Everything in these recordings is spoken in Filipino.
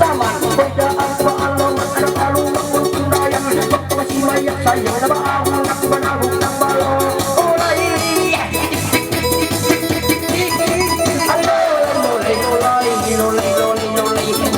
halaman. Pagdaan paalaman, anak kalungan kung tundayan. Pagpasimayak sayang na baawang nakbanagong ng balong. Ulay!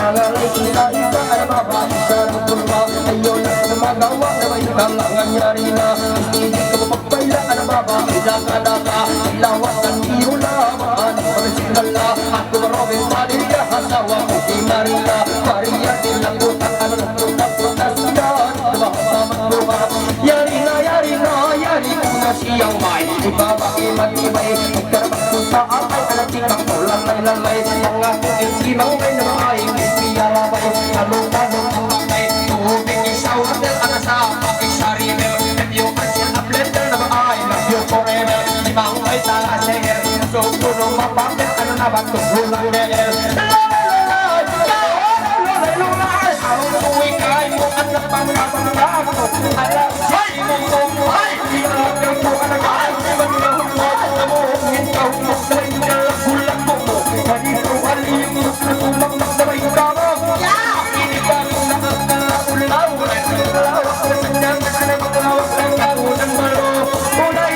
Nangalay isa-isa ay mabasa ng tulwa. Ayaw na magawa na may kalangan niya rin na. Hindi ka mapagpailaan na babae daka-daka. Ilawat ang biro laman original na. Ako Robin Padilla, asawa ko si Marina. Maria silang utang ano ng putas-putas yan. Magbuha yari ko na siyang may ibabaki matibay. Magkarabak ko sa atay alatikang ko lalay-lalay. Ang aking insinang may namaaying ipiyalabay. Talong-talong ang matay tubig isaw hotel ana sa pakisaribel. If you can a blender na maay love you forever. Ibang ay talaseher so punong mapapit ano na ba tugulang leher. Ang uwi kay mo at napangkapangkap ko. Alam say mo kung ay ilagay ko ka na kahit ibang nahumot. Namuhungin ka humot na inalagulat mo mo. Ganito alimos na tumangnak na may kamang. Inibaling na ang nalaulaw. Nalawak na sanyang na maglawak ng kaunang malo. Unay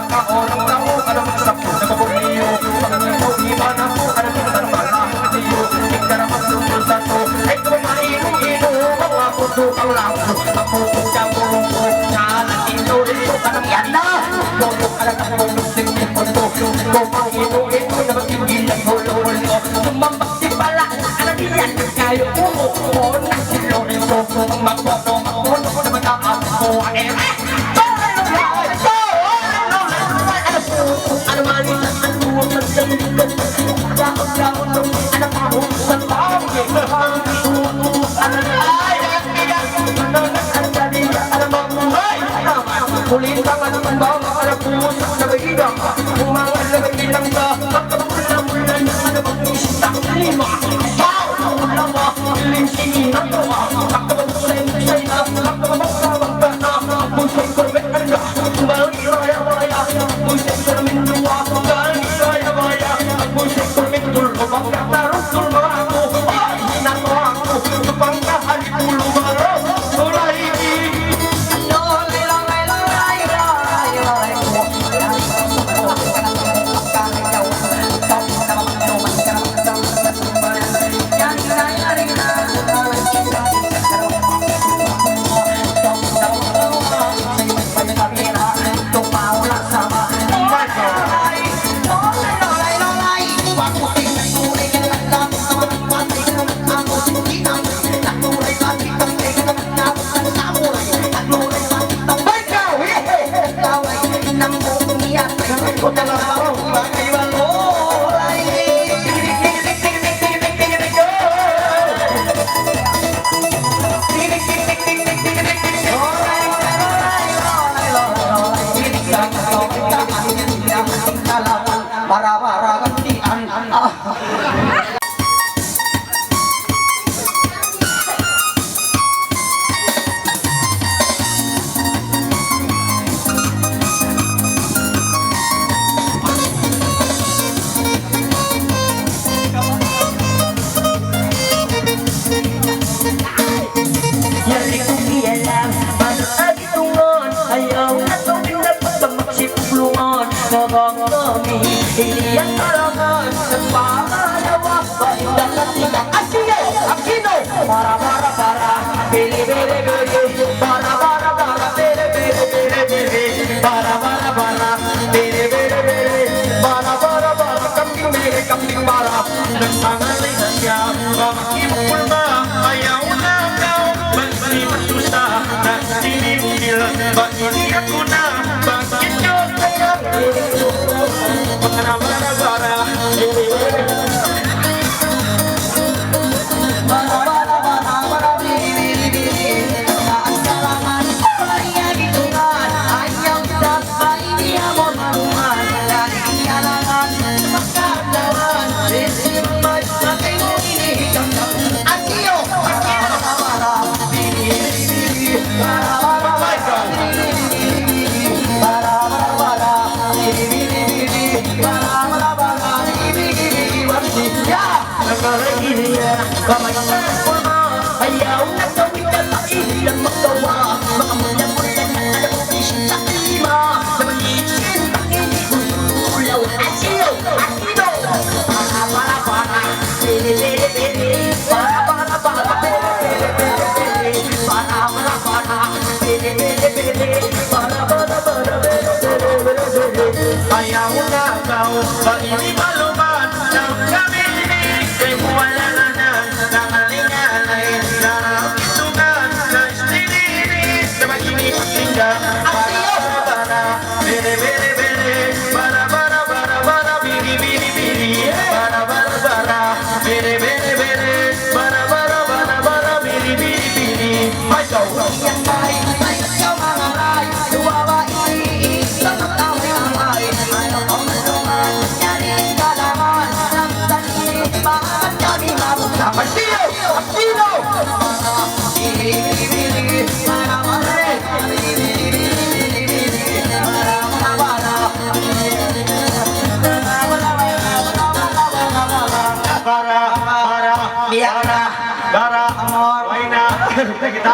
nakakaorang tao ka na magsapo sa kabuliyo. Pangino, iman ako ka na magtarapala ng katiyo. Ikaraman sumul sa to ay kumaino-ino. Mga puso ang laso kapupos ka purong ko. Naalagino rito ka ng yan na. Todo ka lang ang mulusin ng puso. Kumaino-ino na magiging ng hulo-hulo. Tumambak si pala alam yan kayo umuko na si Lorenzo. Ang magpuno na mataas ko ay kulitang at ang bawang alam pumusok na bahigang umangal na bagilang ka magkabula-mula na anamang isang lima sao na ulama iling singin ang gawa magkabagulay mo siya'y na magkabagkabang ka na musay kormet ka na balang iraya-maya musay kormet luwa balang iraya-maya musay kormet tulong magkatarong tulong ako ay hinako ako tupang kahalipulo maro ulay para gantian. Yari kong ialam, paano agitungan ayaw na itong pinagpagmagsipulungan nabang kami iliyan kalangan ng pangalawa pahinda sa sigang asile akino para bili bili bili para bili bili bili para bili bili bili para kambing para nagsangalay na siya makakipulma ayaw na daw bansi matusa na sinimil bakit ako na bakit yun kaya para kamay na pulma, ayaw na gawin na tayo lang magawa. Mga mula-mula na alam mo isip na klima, na malisin ang iniulaw. Asilo, asilo, para, bili, para, ayaw na kau pag hindi maluman ng kamili kay wala na ng alinganay na itungan na istinili na mag-inip singga para bere para biri para bere para biri ay daw yan ay ikaw mga ray, luwawain, sa taway ang ay, ano kong naman, yarin ka naman, ng tanin, bakit kami mabuta? Asilo! Asilo! Bili, para, Para, Biara, amor, why na? Kita